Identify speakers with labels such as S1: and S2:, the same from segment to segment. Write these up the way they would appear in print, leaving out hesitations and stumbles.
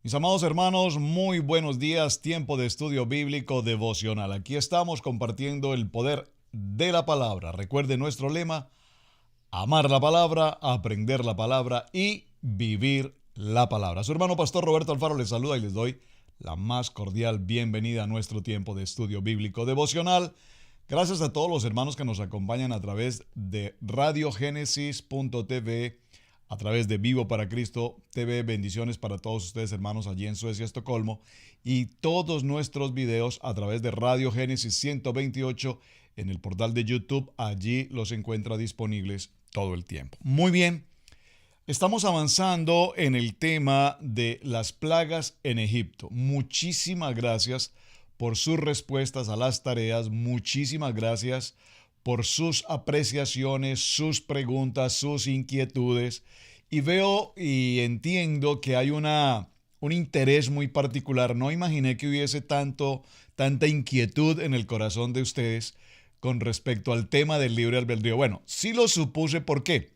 S1: Mis amados hermanos, muy buenos días, tiempo de estudio bíblico devocional. Aquí estamos compartiendo el poder de la palabra. Recuerde nuestro lema: amar la palabra, aprender la palabra y vivir la palabra. Su hermano pastor Roberto Alfaro les saluda y les doy la más cordial bienvenida a nuestro tiempo de estudio bíblico devocional. Gracias a todos los hermanos que nos acompañan a través de radiogénesis.tv, a través de Vivo para Cristo TV. Bendiciones para todos ustedes, hermanos, allí en Suecia, Estocolmo, y todos nuestros videos a través de Radio Génesis 128 en el portal de YouTube. Allí los encuentra disponibles todo el tiempo. Muy bien, estamos avanzando en el tema de las plagas en Egipto. Muchísimas gracias por sus respuestas a las tareas. Muchísimas gracias por sus apreciaciones, sus preguntas, sus inquietudes. Y veo y entiendo que hay un interés muy particular. No imaginé que hubiese tanta inquietud en el corazón de ustedes con respecto al tema del libre albedrío. Bueno, sí lo supuse. ¿Por qué?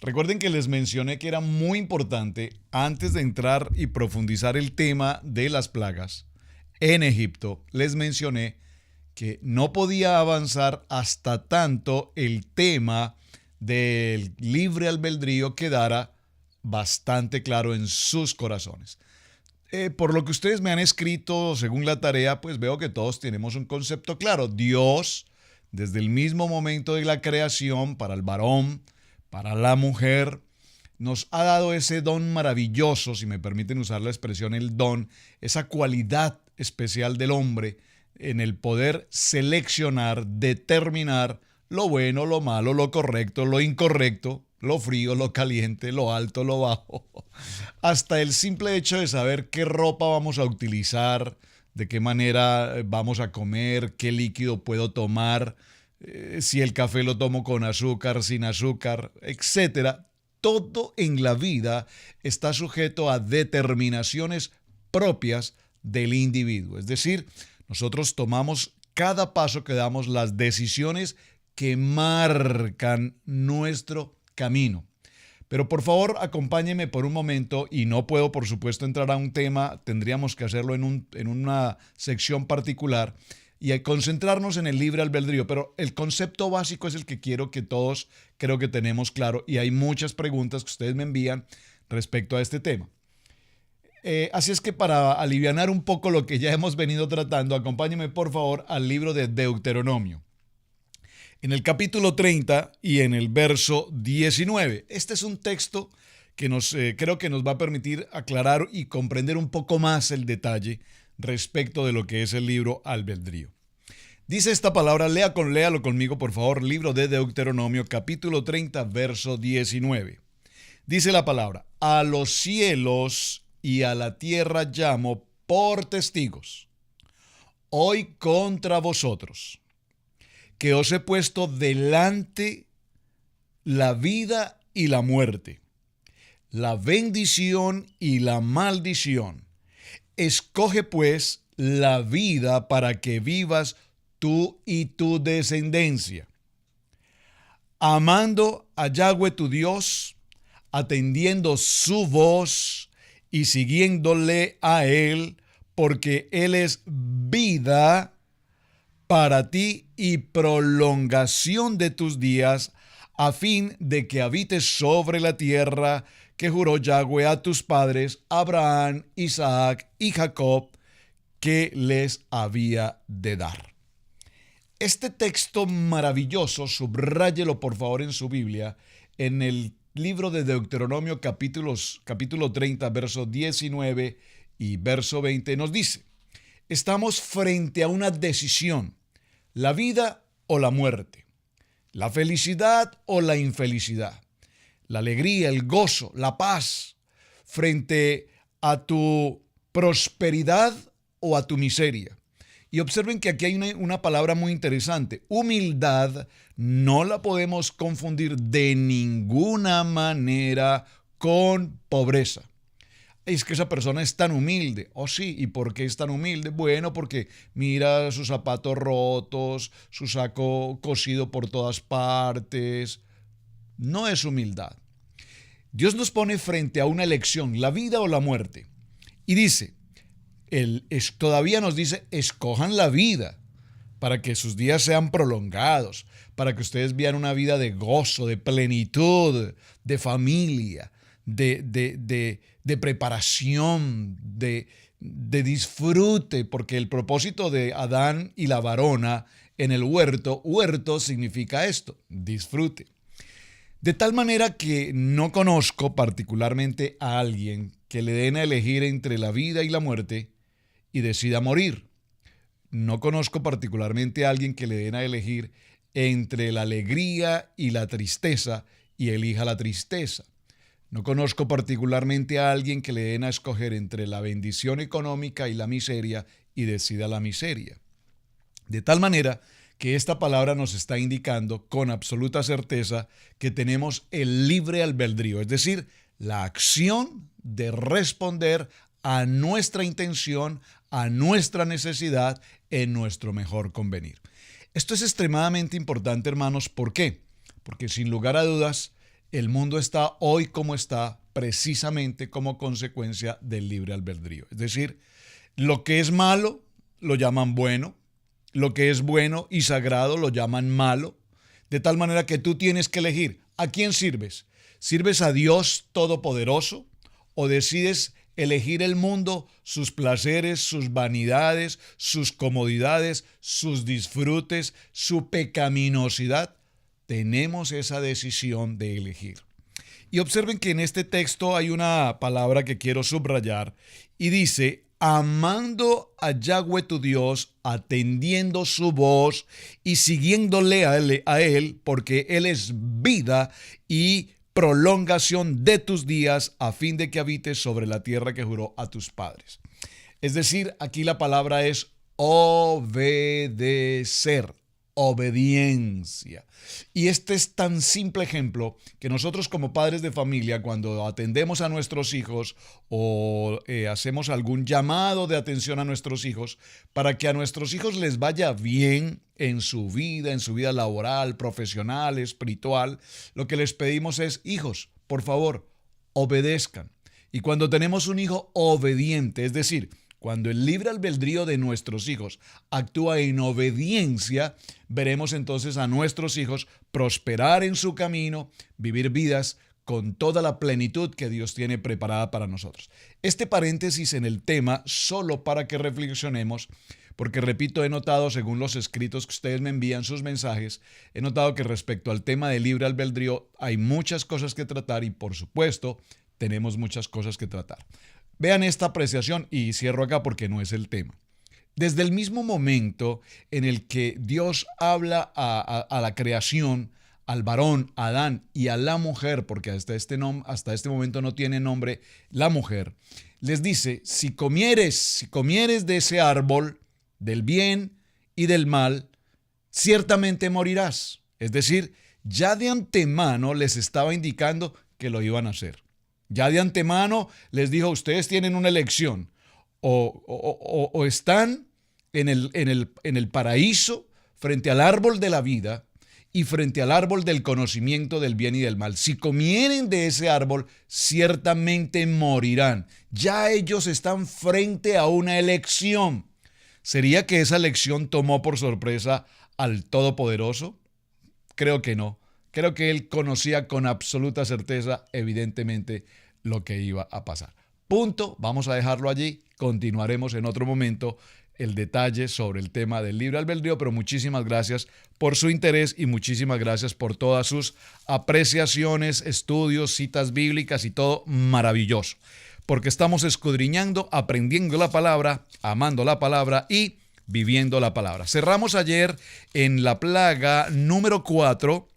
S1: Recuerden que les mencioné que era muy importante, antes de entrar y profundizar el tema de las plagas en Egipto, les mencioné que no podía avanzar hasta tanto el tema del libre albedrío quedara bastante claro en sus corazones. Por lo que ustedes me han escrito, según la tarea, pues veo que todos tenemos un concepto claro. Dios, desde el mismo momento de la creación, para el varón, para la mujer, nos ha dado ese don maravilloso, si me permiten usar la expresión el don, esa cualidad especial del hombre, en el poder seleccionar, determinar lo bueno, lo malo, lo correcto, lo incorrecto, lo frío, lo caliente, lo alto, lo bajo. Hasta el simple hecho de saber qué ropa vamos a utilizar, de qué manera vamos a comer, qué líquido puedo tomar, si el café lo tomo con azúcar, sin azúcar, etcétera. Todo en la vida está sujeto a determinaciones propias del individuo. Es decir, nosotros tomamos cada paso que damos, las decisiones que marcan nuestro camino. Pero por favor, acompáñenme por un momento, y no puedo, por supuesto, entrar a un tema, tendríamos que hacerlo en una sección particular y concentrarnos en el libre albedrío, pero el concepto básico es el que quiero que todos creo que tenemos claro, y hay muchas preguntas que ustedes me envían respecto a este tema. Así es que para alivianar un poco lo que ya hemos venido tratando, acompáñenme por favor al libro de Deuteronomio. En el capítulo 30 y en el verso 19. Este es un texto que creo que nos va a permitir aclarar y comprender un poco más el detalle respecto de lo que es el libro albedrío. Dice esta palabra, léalo conmigo por favor, libro de Deuteronomio, capítulo 30, verso 19. Dice la palabra: a los cielos y a la tierra llamo por testigos hoy contra vosotros, que os he puesto delante la vida y la muerte, la bendición y la maldición. Escoge pues la vida para que vivas tú y tu descendencia, amando a Yahweh tu Dios, atendiendo su voz y siguiéndole a Él, porque Él es vida para ti y prolongación de tus días, a fin de que habites sobre la tierra que juró Yahweh a tus padres, Abraham, Isaac y Jacob, que les había de dar. Este texto maravilloso, subráyelo por favor en su Biblia, en el libro de Deuteronomio capítulo 30, verso 19 y verso 20, nos dice: estamos frente a una decisión, la vida o la muerte, la felicidad o la infelicidad, la alegría, el gozo, la paz, frente a tu prosperidad o a tu miseria. Y observen que aquí hay una palabra muy interesante. Humildad no la podemos confundir de ninguna manera con pobreza. Es que esa persona es tan humilde. Oh, sí, ¿y por qué es tan humilde? Bueno, porque mira sus zapatos rotos, su saco cosido por todas partes. No es humildad. Dios nos pone frente a una elección, la vida o la muerte. Y dice, todavía nos dice, escojan la vida para que sus días sean prolongados, para que ustedes vean una vida de gozo, de plenitud, de familia, de preparación, de disfrute, porque el propósito de Adán y la varona en el huerto significa esto, disfrute. De tal manera que no conozco particularmente a alguien que le den a elegir entre la vida y la muerte y decida morir. No conozco particularmente a alguien que le den a elegir entre la alegría y la tristeza y elija la tristeza. No conozco particularmente a alguien que le den a escoger entre la bendición económica y la miseria y decida la miseria. De tal manera que esta palabra nos está indicando con absoluta certeza que tenemos el libre albedrío, es decir, la acción de responder a nuestra intención, a nuestra necesidad, en nuestro mejor convenir. Esto es extremadamente importante, hermanos. ¿Por qué? Porque sin lugar a dudas, el mundo está hoy como está precisamente como consecuencia del libre albedrío. Es decir, lo que es malo lo llaman bueno, lo que es bueno y sagrado lo llaman malo, de tal manera que tú tienes que elegir a quién sirves. ¿Sirves a Dios Todopoderoso o decides elegir el mundo, sus placeres, sus vanidades, sus comodidades, sus disfrutes, su pecaminosidad? Tenemos esa decisión de elegir. Y observen que en este texto hay una palabra que quiero subrayar y dice, amando a Yahweh tu Dios, atendiendo su voz y siguiéndole a él, porque Él es vida y prolongación de tus días, a fin de que habites sobre la tierra que juró a tus padres. Es decir, aquí la palabra es obedecer, obediencia. Y este es tan simple ejemplo que nosotros como padres de familia, cuando atendemos a nuestros hijos o hacemos algún llamado de atención a nuestros hijos, para que a nuestros hijos les vaya bien en su vida laboral, profesional, espiritual, lo que les pedimos es, hijos, por favor, obedezcan. Y cuando tenemos un hijo obediente, es decir, cuando el libre albedrío de nuestros hijos actúa en obediencia, veremos entonces a nuestros hijos prosperar en su camino, vivir vidas con toda la plenitud que Dios tiene preparada para nosotros. Este paréntesis en el tema, solo para que reflexionemos, porque repito, he notado, según los escritos que ustedes me envían, sus mensajes, he notado que respecto al tema del libre albedrío hay muchas cosas que tratar y, por supuesto, tenemos muchas cosas que tratar. Vean esta apreciación y cierro acá porque no es el tema. Desde el mismo momento en el que Dios habla a la creación, al varón, a Adán y a la mujer, porque hasta este momento no tiene nombre la mujer, les dice, si comieres de ese árbol, del bien y del mal, ciertamente morirás. Es decir, ya de antemano les estaba indicando que lo iban a hacer. Ya de antemano les dijo, ustedes tienen una elección, o están en el paraíso frente al árbol de la vida y frente al árbol del conocimiento del bien y del mal. Si comieren de ese árbol, ciertamente morirán. Ya ellos están frente a una elección. ¿Sería que esa elección tomó por sorpresa al Todopoderoso? Creo que no. Creo que él conocía con absoluta certeza, evidentemente, lo que iba a pasar. Punto, vamos a dejarlo allí. Continuaremos en otro momento el detalle sobre el tema del libre albedrío, pero muchísimas gracias por su interés y muchísimas gracias por todas sus apreciaciones, estudios, citas bíblicas y todo maravilloso. Porque estamos escudriñando, aprendiendo la palabra, amando la palabra y viviendo la palabra. Cerramos ayer en la plaga número 4.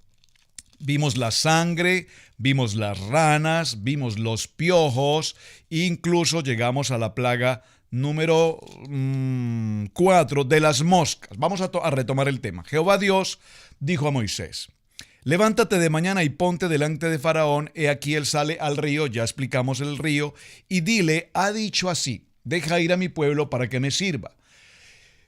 S1: Vimos la sangre, vimos las ranas, vimos los piojos, incluso llegamos a la plaga número 4 de las moscas. Vamos a retomar el tema. Jehová Dios dijo a Moisés, levántate de mañana y ponte delante de Faraón, he aquí él sale al río, ya explicamos el río, y dile, ha dicho así, deja ir a mi pueblo para que me sirva.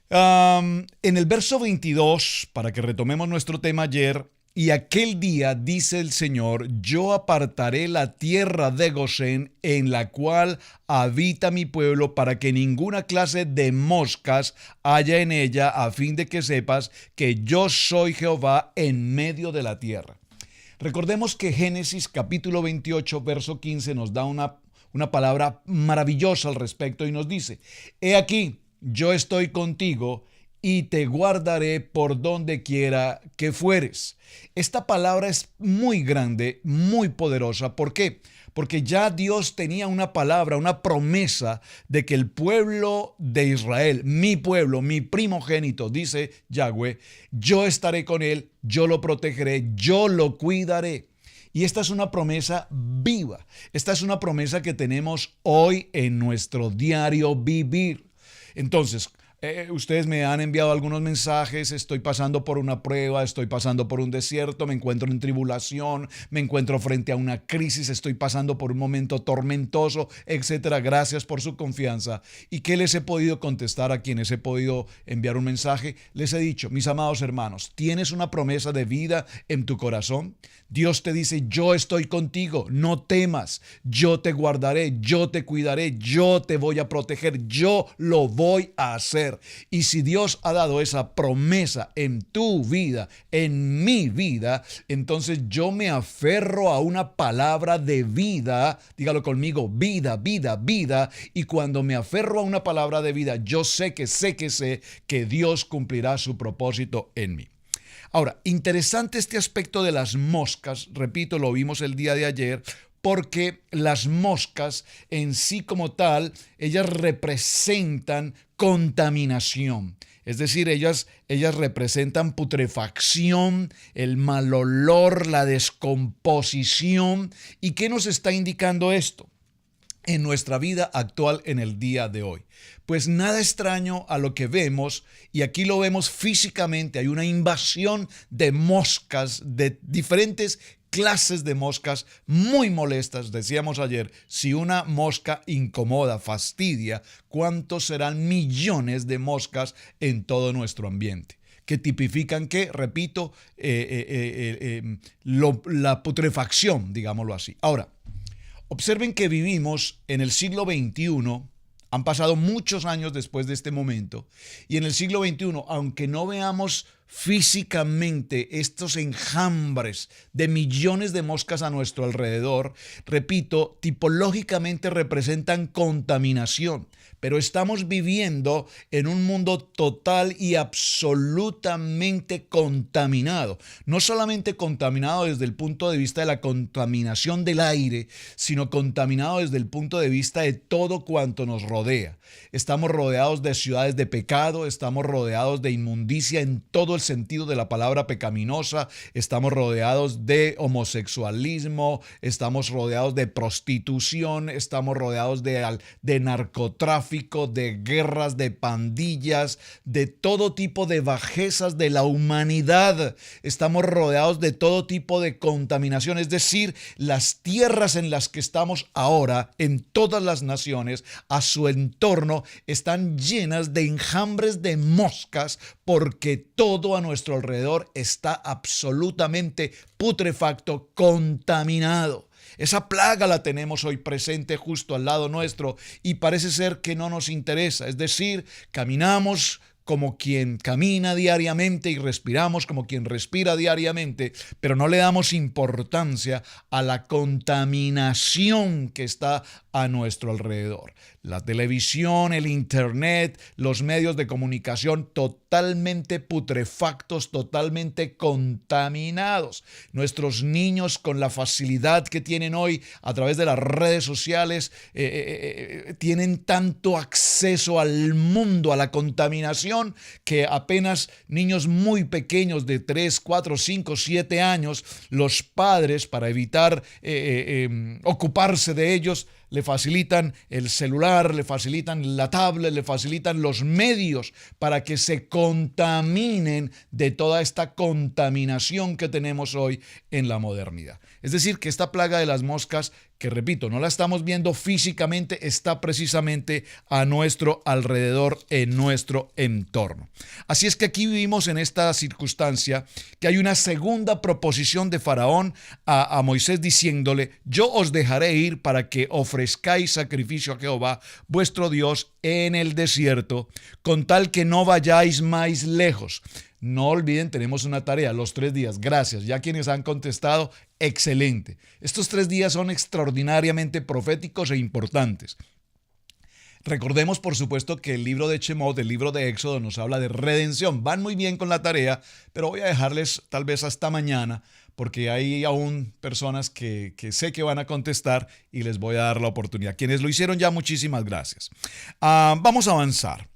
S1: En el verso 22, para que retomemos nuestro tema ayer, Y aquel día, dice el Señor, yo apartaré la tierra de Gosén en la cual habita mi pueblo para que ninguna clase de moscas haya en ella, a fin de que sepas que yo soy Jehová en medio de la tierra. Recordemos que Génesis capítulo 28, verso 15 nos da una palabra maravillosa al respecto y nos dice, he aquí, yo estoy contigo y te guardaré por donde quiera que fueres. Esta palabra es muy grande, muy poderosa. ¿Por qué? Porque ya Dios tenía una palabra, una promesa de que el pueblo de Israel, mi pueblo, mi primogénito, dice Yahweh, yo estaré con él, yo lo protegeré, yo lo cuidaré. Y esta es una promesa viva. Esta es una promesa que tenemos hoy en nuestro diario vivir. Entonces, ustedes me han enviado algunos mensajes, estoy pasando por una prueba, estoy pasando por un desierto, me encuentro en tribulación, me encuentro frente a una crisis, estoy pasando por un momento tormentoso, etcétera. Gracias por su confianza. ¿Y qué les he podido contestar a quienes he podido enviar un mensaje? Les he dicho, mis amados hermanos, ¿tienes una promesa de vida en tu corazón? Dios te dice, yo estoy contigo, no temas, yo te guardaré, yo te cuidaré, yo te voy a proteger, yo lo voy a hacer. Y si Dios ha dado esa promesa en tu vida, en mi vida, entonces yo me aferro a una palabra de vida, dígalo conmigo, vida, vida, vida, y cuando me aferro a una palabra de vida, yo sé que Dios cumplirá su propósito en mí. Ahora, interesante este aspecto de las moscas, repito, lo vimos el día de ayer, porque las moscas en sí como tal, ellas representan contaminación. Es decir, ellas representan putrefacción, el mal olor, la descomposición. ¿Y qué nos está indicando esto en nuestra vida actual en el día de hoy? Pues nada extraño a lo que vemos, y aquí lo vemos físicamente, hay una invasión de moscas, de diferentes clases de moscas muy molestas. Decíamos ayer, si una mosca incomoda, fastidia, ¿cuántos serán millones de moscas en todo nuestro ambiente? Que tipifican que, repito, la putrefacción, digámoslo así. Ahora, observen que vivimos en el siglo XXI, han pasado muchos años después de este momento, y en el siglo XXI, aunque no veamos físicamente estos enjambres de millones de moscas a nuestro alrededor, repito, tipológicamente representan contaminación. Pero estamos viviendo en un mundo total y absolutamente contaminado. No solamente contaminado desde el punto de vista de la contaminación del aire, sino contaminado desde el punto de vista de todo cuanto nos rodea. Estamos rodeados de ciudades de pecado, estamos rodeados de inmundicia en todo el sentido de la palabra pecaminosa, estamos rodeados de homosexualismo, estamos rodeados de prostitución, estamos rodeados de narcotráfico, de guerras, de pandillas, de todo tipo de bajezas de la humanidad. Estamos rodeados de todo tipo de contaminación, es decir, las tierras en las que estamos ahora, en todas las naciones, a su entorno, están llenas de enjambres de moscas, porque todo a nuestro alrededor está absolutamente putrefacto, contaminado. Esa plaga la tenemos hoy presente justo al lado nuestro y parece ser que no nos interesa. Es decir, caminamos como quien camina diariamente y respiramos como quien respira diariamente, pero no le damos importancia a la contaminación que está a nuestro alrededor. La televisión, el internet, los medios de comunicación totalmente putrefactos, totalmente contaminados. Nuestros niños, con la facilidad que tienen hoy a través de las redes sociales, tienen tanto acceso al mundo, a la contaminación, que apenas niños muy pequeños de 3, 4, 5, 7 años, los padres, para evitar ocuparse de ellos, le facilitan el celular, le facilitan la tablet, le facilitan los medios para que se contaminen de toda esta contaminación que tenemos hoy en la modernidad. Es decir, que esta plaga de las moscas, que repito, no la estamos viendo físicamente, está precisamente a nuestro alrededor, en nuestro entorno. Así es que aquí vivimos en esta circunstancia que hay una segunda proposición de Faraón a Moisés diciéndole: yo os dejaré ir para que ofrezcáis sacrificio a Jehová vuestro Dios en el desierto, con tal que no vayáis más lejos. No olviden, tenemos una tarea, los 3 días. Gracias, ya quienes han contestado, excelente. Estos 3 días son extraordinariamente proféticos e importantes. Recordemos, por supuesto, que el libro de Shemot, el libro de Éxodo, nos habla de redención. Van muy bien con la tarea, pero voy a dejarles tal vez hasta mañana, porque hay aún personas que sé que van a contestar y les voy a dar la oportunidad. Quienes lo hicieron ya, muchísimas gracias. Vamos a avanzar.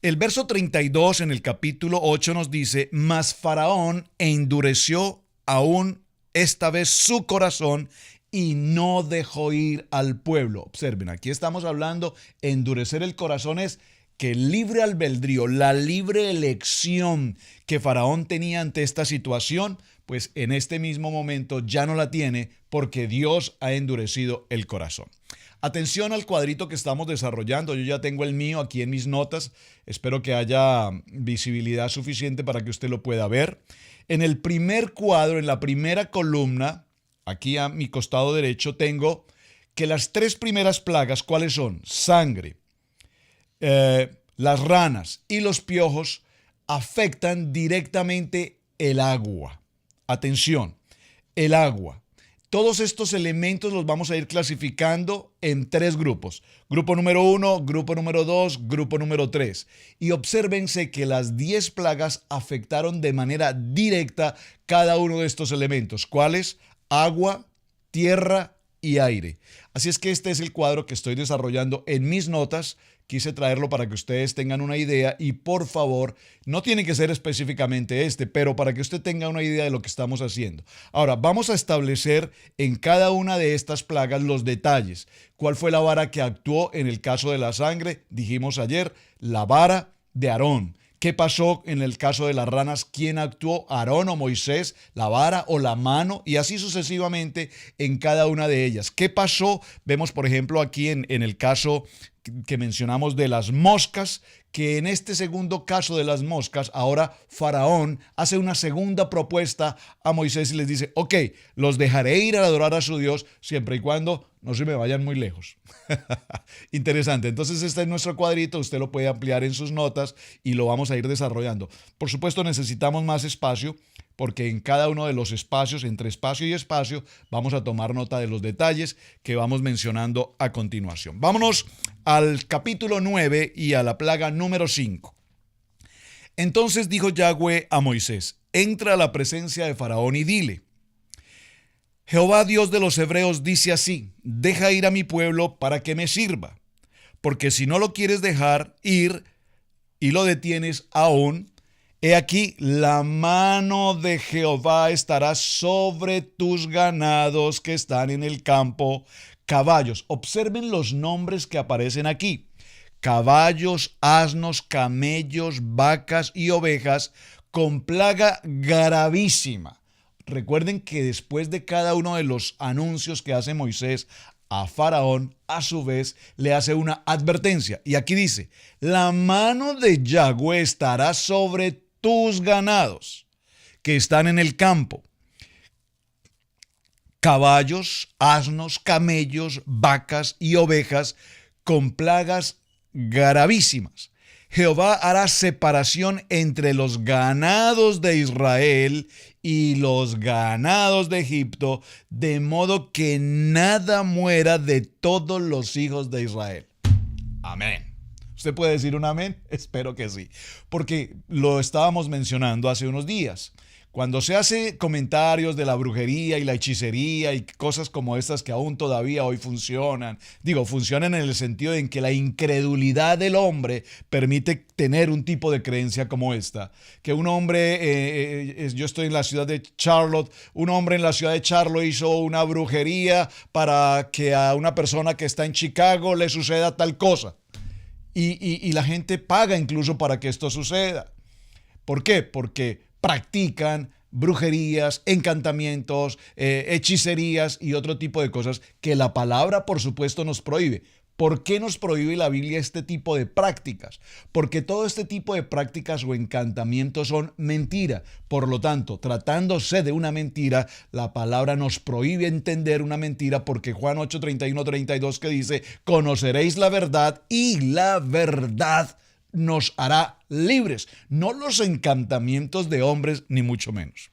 S1: El verso 32 en el capítulo 8 nos dice: mas Faraón endureció aún esta vez su corazón y no dejó ir al pueblo. Observen, aquí estamos hablando, endurecer el corazón es que el libre albedrío, la libre elección que Faraón tenía ante esta situación, pues en este mismo momento ya no la tiene, porque Dios ha endurecido el corazón. Atención al cuadrito que estamos desarrollando. Yo ya tengo el mío aquí en mis notas. Espero que haya visibilidad suficiente para que usted lo pueda ver. En el primer cuadro, en la primera columna, aquí a mi costado derecho, tengo que las 3 primeras plagas, ¿cuáles son? Sangre, las ranas y los piojos, afectan directamente el agua. Atención, el agua. Todos estos elementos los vamos a ir clasificando en 3 grupos. Grupo número 1, grupo número 2, grupo número 3. Y obsérvense que las 10 plagas afectaron de manera directa cada uno de estos elementos. ¿Cuáles? Agua, tierra y aire. Así es que este es el cuadro que estoy desarrollando en mis notas. Quise traerlo para que ustedes tengan una idea y, por favor, no tiene que ser específicamente pero para que usted tenga una idea de lo que estamos haciendo. Ahora, vamos a establecer en cada una de estas plagas los detalles. ¿Cuál fue la vara que actuó en el caso de la sangre? Dijimos ayer, la vara de Aarón. ¿Qué pasó en el caso de las ranas? ¿Quién actuó? ¿Aarón o Moisés? ¿La vara o la mano? Y así sucesivamente en cada una de ellas. ¿Qué pasó? Vemos, por ejemplo, aquí en el caso que mencionamos de las moscas, que en este segundo caso de las moscas, ahora Faraón hace una segunda propuesta a Moisés y les dice: ok, los dejaré ir a adorar a su Dios siempre y cuando no se me vayan muy lejos. Interesante. Entonces este es nuestro cuadrito, usted lo puede ampliar en sus notas y lo vamos a ir desarrollando. Por supuesto necesitamos más espacio, porque en cada uno de los espacios, entre espacio y espacio, vamos a tomar nota de los detalles que vamos mencionando a continuación. Vámonos al capítulo 9 y a la plaga número 5. Entonces dijo Yahweh a Moisés: entra a la presencia de Faraón y dile: Jehová Dios de los hebreos dice así: deja ir a mi pueblo para que me sirva, porque si no lo quieres dejar ir y lo detienes aún, he aquí, la mano de Jehová estará sobre tus ganados que están en el campo, caballos. Observen los nombres que aparecen aquí: caballos, asnos, camellos, vacas y ovejas, con plaga gravísima. Recuerden que después de cada uno de los anuncios que hace Moisés a Faraón, a su vez le hace una advertencia. Y aquí dice: la mano de Yahweh estará sobre tus ganados que están en el campo, caballos, asnos, camellos, vacas y ovejas, con plagas gravísimas. Jehová hará separación entre los ganados de Israel y los ganados de Egipto, de modo que nada muera de todos los hijos de Israel. Amén. ¿Usted puede decir un amén? Espero que sí, porque lo estábamos mencionando hace unos días. Cuando se hace comentarios de la brujería y la hechicería y cosas como estas que aún todavía hoy funcionan, funcionan en el sentido en que la incredulidad del hombre permite tener un tipo de creencia como esta. Que un hombre, yo estoy en la ciudad de Charlotte, un hombre en la ciudad de Charlotte hizo una brujería para que a una persona que está en Chicago le suceda tal cosa. Y la gente paga incluso para que esto suceda. ¿Por qué? Porque practican brujerías, encantamientos, hechicerías y otro tipo de cosas que la palabra, por supuesto, nos prohíbe. ¿Por qué nos prohíbe la Biblia este tipo de prácticas? Porque todo este tipo de prácticas o encantamientos son mentira. Por lo tanto, tratándose de una mentira, la palabra nos prohíbe entender una mentira porque Juan 8, 31, 32 que dice, conoceréis la verdad y la verdad nos hará libres. No los encantamientos de hombres, ni mucho menos.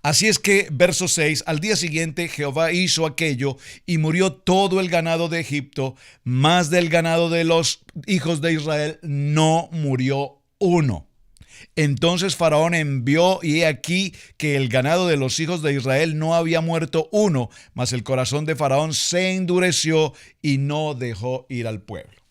S1: Así es que, verso 6, al día siguiente Jehová hizo aquello y murió todo el ganado de Egipto, más del ganado de los hijos de Israel no murió uno. Entonces Faraón envió y he aquí que el ganado de los hijos de Israel no había muerto uno, mas el corazón de Faraón se endureció y no dejó ir al pueblo.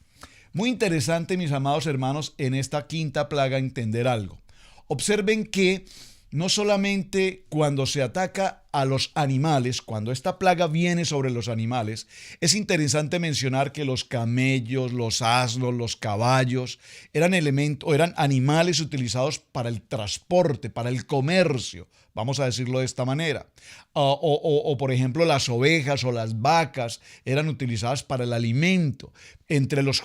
S1: Muy interesante, mis amados hermanos, en esta quinta plaga entender algo. Observen que no solamente cuando se ataca a los animales, cuando esta plaga viene sobre los animales, es interesante mencionar que los camellos, los asnos, los caballos eran animales utilizados para el transporte, para el comercio, vamos a decirlo de esta manera. Por ejemplo, las ovejas o las vacas eran utilizadas para el alimento. Entre los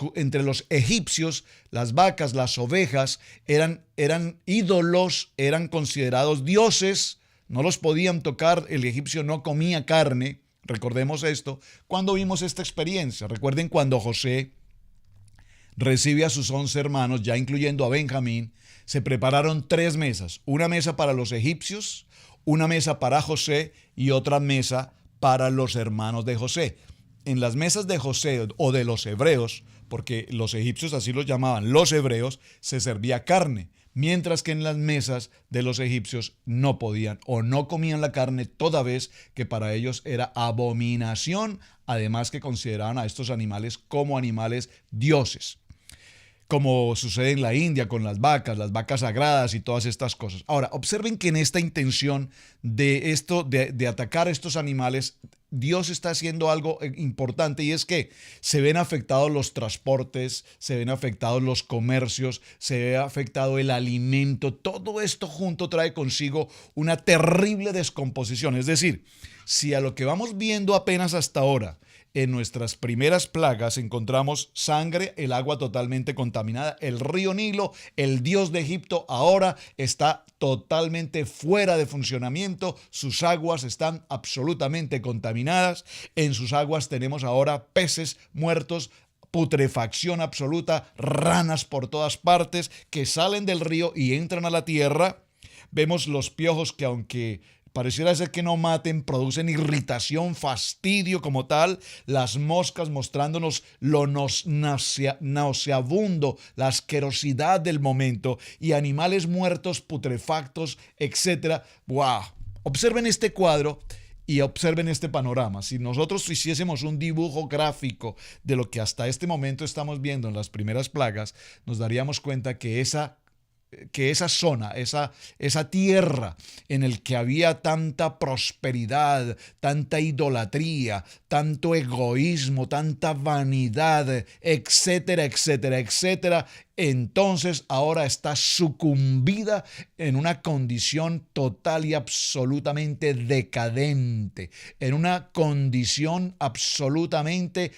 S1: egipcios, las vacas, las ovejas eran ídolos, eran considerados dioses. No los podían tocar, el egipcio no comía carne, recordemos esto, cuando vimos esta experiencia. Recuerden cuando José recibe a sus 11 hermanos, ya incluyendo a Benjamín, se prepararon 3 mesas, una mesa para los egipcios, una mesa para José y otra mesa para los hermanos de José. En las mesas de José o de los hebreos, porque los egipcios así los llamaban, los hebreos, se servía carne. Mientras que en las mesas de los egipcios no podían o no comían la carne, toda vez que para ellos era abominación, además que consideraban a estos animales como animales dioses, como sucede en la India con las vacas sagradas y todas estas cosas. Ahora, observen que en esta intención de atacar a estos animales, Dios está haciendo algo importante y es que se ven afectados los transportes, se ven afectados los comercios, se ve afectado el alimento. Todo esto junto trae consigo una terrible descomposición. Es decir, si a lo que vamos viendo apenas hasta ahora, en nuestras primeras plagas encontramos sangre, el agua totalmente contaminada, el río Nilo, el dios de Egipto ahora está totalmente fuera de funcionamiento, sus aguas están absolutamente contaminadas, en sus aguas tenemos ahora peces muertos, putrefacción absoluta, ranas por todas partes que salen del río y entran a la tierra. Vemos los piojos que aunque pareciera ser que no maten, producen irritación, fastidio como tal. Las moscas mostrándonos lo nauseabundo, la asquerosidad del momento y animales muertos, putrefactos, etc. ¡Wow! Observen este cuadro y observen este panorama. Si nosotros hiciésemos un dibujo gráfico de lo que hasta este momento estamos viendo en las primeras plagas, nos daríamos cuenta que esa zona, esa tierra en el que había tanta prosperidad, tanta idolatría, tanto egoísmo, tanta vanidad, etcétera, etcétera, etcétera, entonces ahora está sucumbida en una condición total y absolutamente decadente, en una condición absolutamente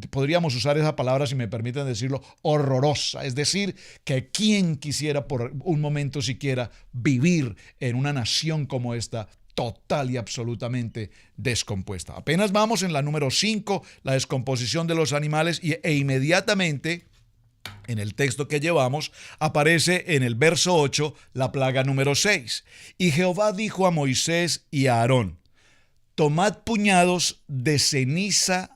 S1: podríamos usar esa palabra, si me permiten decirlo, horrorosa. Es decir, que quien quisiera por un momento siquiera vivir en una nación como esta, total y absolutamente descompuesta. Apenas vamos en la número 5, la descomposición de los animales, e inmediatamente en el texto que llevamos aparece en el verso 8 la plaga número 6. Y Jehová dijo a Moisés y a Aarón: tomad puñados de ceniza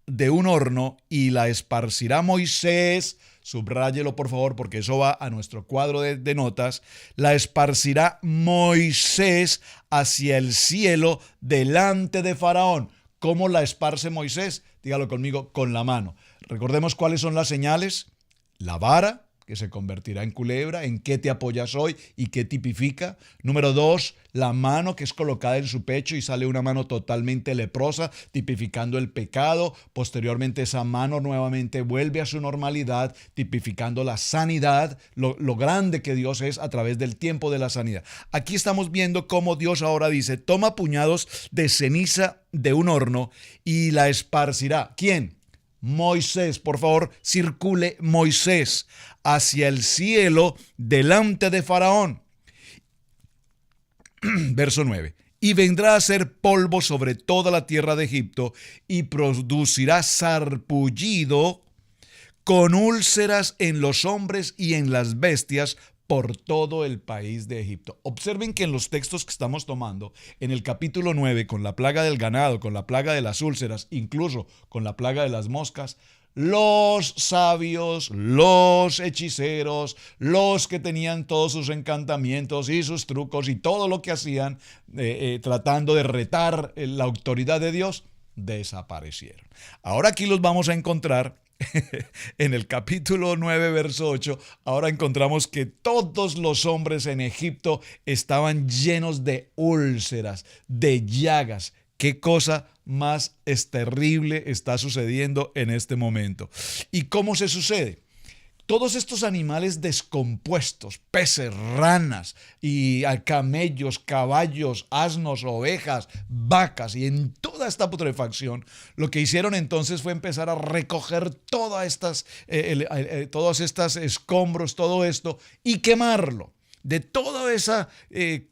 S1: de un horno y la esparcirá Moisés, subráyelo por favor porque eso va a nuestro cuadro de notas, la esparcirá Moisés hacia el cielo delante de Faraón. ¿Cómo la esparce Moisés? Dígalo conmigo, con la mano. Recordemos cuáles son las señales: la vara, que se convertirá en culebra. ¿En qué te apoyas hoy y qué tipifica? Número 2, la mano que es colocada en su pecho y sale una mano totalmente leprosa, tipificando el pecado. Posteriormente esa mano nuevamente vuelve a su normalidad, tipificando la sanidad, lo grande que Dios es a través del tiempo de la sanidad. Aquí estamos viendo cómo Dios ahora dice, toma puñados de ceniza de un horno y la esparcirá. ¿Quién? Moisés. Por favor, circule Moisés hacia el cielo delante de Faraón. Verso 9. Y vendrá a ser polvo sobre toda la tierra de Egipto y producirá sarpullido con úlceras en los hombres y en las bestias por todo el país de Egipto. Observen que en los textos que estamos tomando, en el capítulo 9, con la plaga del ganado, con la plaga de las úlceras, incluso con la plaga de las moscas, los sabios, los hechiceros, los que tenían todos sus encantamientos y sus trucos y todo lo que hacían tratando de retar la autoridad de Dios, desaparecieron. Ahora aquí los vamos a encontrar en el capítulo 9, verso 8, ahora encontramos que todos los hombres en Egipto estaban llenos de úlceras, de llagas. ¿Qué cosa más terrible está sucediendo en este momento? ¿Y cómo se sucede? Todos estos animales descompuestos, peces, ranas y camellos, caballos, asnos, ovejas, vacas y en toda esta putrefacción, lo que hicieron entonces fue empezar a recoger todos estos escombros, todo esto y quemarlo. De toda esa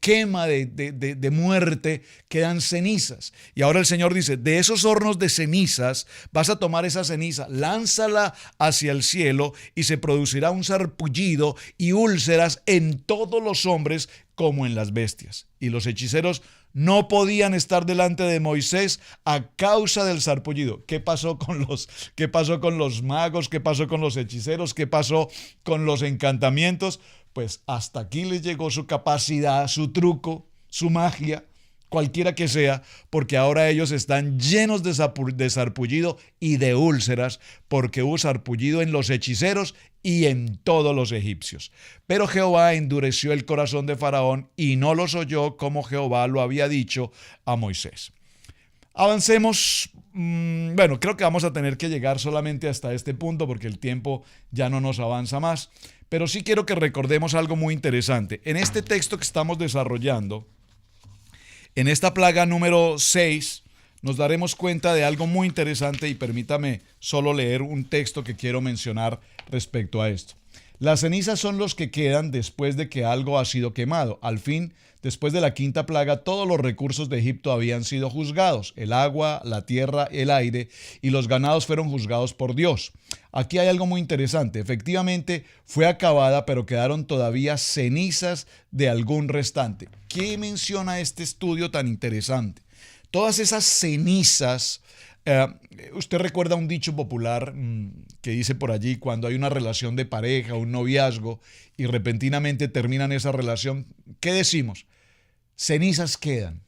S1: quema de muerte quedan cenizas. Y ahora el Señor dice, de esos hornos de cenizas vas a tomar esa ceniza, lánzala hacia el cielo y se producirá un sarpullido y úlceras en todos los hombres como en las bestias. Y los hechiceros no podían estar delante de Moisés a causa del sarpullido. ¿Qué pasó con los magos? ¿Qué pasó con los hechiceros? ¿Qué pasó con los encantamientos? Pues hasta aquí les llegó su capacidad, su truco, su magia, cualquiera que sea, porque ahora ellos están llenos de sarpullido y de úlceras, porque hubo sarpullido en los hechiceros y en todos los egipcios. Pero Jehová endureció el corazón de Faraón y no los oyó como Jehová lo había dicho a Moisés. Avancemos. Bueno, creo que vamos a tener que llegar solamente hasta este punto porque el tiempo ya no nos avanza más. Pero sí quiero que recordemos algo muy interesante. En este texto que estamos desarrollando, en esta plaga número 6, nos daremos cuenta de algo muy interesante y permítame solo leer un texto que quiero mencionar respecto a esto. Las cenizas son los que quedan después de que algo ha sido quemado. Al fin, después de la quinta plaga, todos los recursos de Egipto habían sido juzgados. El agua, la tierra, el aire y los ganados fueron juzgados por Dios. Aquí hay algo muy interesante. Efectivamente, fue acabada, pero quedaron todavía cenizas de algún restante. ¿Qué menciona este estudio tan interesante? Todas esas cenizas. Usted recuerda un dicho popular que dice por allí, cuando hay una relación de pareja, un noviazgo, y repentinamente terminan esa relación, ¿qué decimos? Cenizas quedan.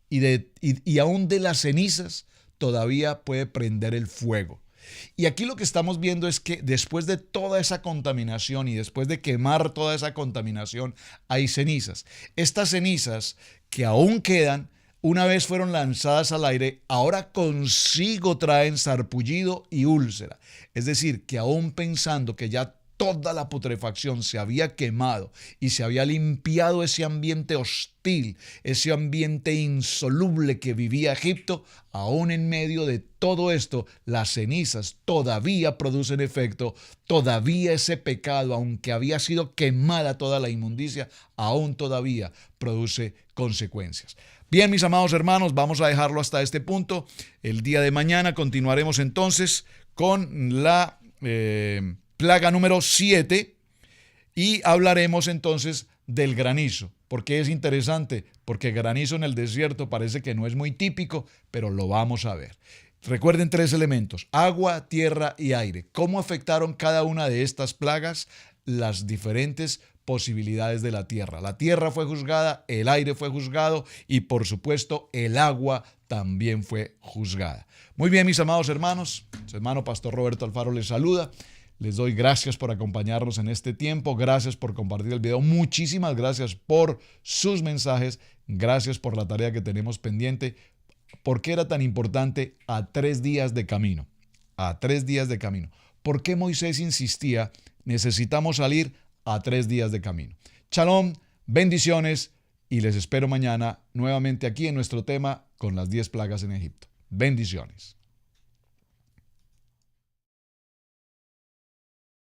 S1: Y aún de las cenizas todavía puede prender el fuego. Y aquí lo que estamos viendo es que después de toda esa contaminación y después de quemar toda esa contaminación, hay cenizas. Estas cenizas que aún quedan, una vez fueron lanzadas al aire, ahora consigo traen sarpullido y úlcera. Es decir, que aún pensando que ya toda la putrefacción se había quemado y se había limpiado ese ambiente hostil, ese ambiente insoluble que vivía Egipto, aún en medio de todo esto, las cenizas todavía producen efecto, todavía ese pecado, aunque había sido quemada toda la inmundicia, aún todavía produce consecuencias. Bien, mis amados hermanos, vamos a dejarlo hasta este punto. El día de mañana continuaremos entonces con la plaga número 7 y hablaremos entonces del granizo. ¿Por qué es interesante? Porque granizo en el desierto parece que no es muy típico, pero lo vamos a ver. Recuerden 3 elementos: agua, tierra y aire. ¿Cómo afectaron cada una de estas plagas las diferentes posibilidades de la tierra? La tierra fue juzgada, el aire fue juzgado y por supuesto el agua también fue juzgada. Muy bien, mis amados hermanos, su hermano Pastor Roberto Alfaro les saluda. Les doy gracias por acompañarnos en este tiempo. Gracias por compartir el video. Muchísimas gracias por sus mensajes. Gracias por la tarea que tenemos pendiente. ¿Por qué era tan importante a 3 días de camino? A 3 días de camino. ¿Por qué Moisés insistía, necesitamos salir a 3 días de camino? Shalom, bendiciones y les espero mañana nuevamente aquí en nuestro tema con las 10 plagas en Egipto. Bendiciones.